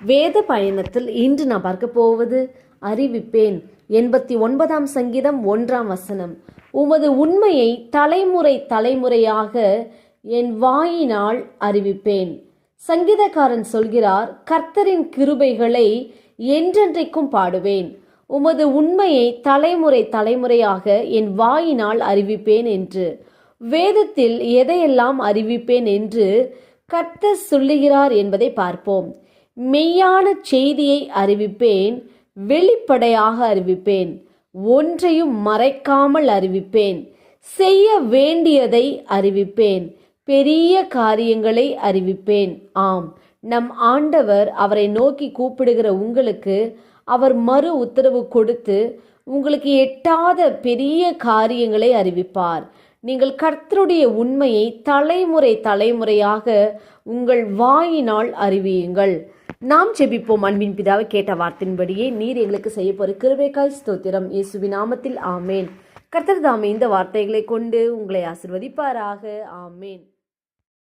வேத பயணத்தில் இன்று நான் பார்க்க போவது அறிவிப்பேன். 89ஆம் சங்கீதம் 1ஆம் வசனம். உமது உண்மையை தலைமுறை தலைமுறையாக என் வாயினால் அறிவிப்பேன். சங்கீதக்காரன் சொல்கிறார், கர்த்தரின் கிருபைகளை என்றென்றைக்கும் பாடுவேன். உமது உண்மையை தலைமுறை தலைமுறையாக என் வாயினால் அறிவிப்பேன் என்று. வேதத்தில் எதையெல்லாம் அறிவிப்பேன் என்று கர்த்தர் சொல்லுகிறார் என்பதை பார்ப்போம். மெய்யான செய்தியை அறிவிப்பேன், வெளிப்படையாக அறிவிப்பேன், ஒன்றையும் மறைக்காமல் அறிவிப்பேன், செய்ய வேண்டியதை அறிவிப்பேன், பெரிய காரியங்களை அறிவிப்பேன். ஆம், நம் ஆண்டவர் அவரை நோக்கி கூப்பிடுகிற உங்களுக்கு அவர் மறு உத்தரவு கொடுத்து உங்களுக்கு எட்டாத பெரிய காரியங்களை அறிவிப்பார். நீங்கள் கர்த்தருடைய உண்மையை தலைமுறை தலைமுறையாக உங்கள் வாயினால் அறிவியுங்கள். நாம் ஜெபிப்போம். அன்பின் பிதாவை, கேட்ட வார்த்தையின்படியே நீர் எங்களுக்கு செய்ய போற கிருபைக்காய் ஸ்தோத்திரம். இயேசுவின் நாமத்தில் ஆமேன். கர்த்தர் தாமே இந்த வார்த்தைகளை கொண்டு உங்களை ஆசீர்வதிப்பாராக. ஆமேன்.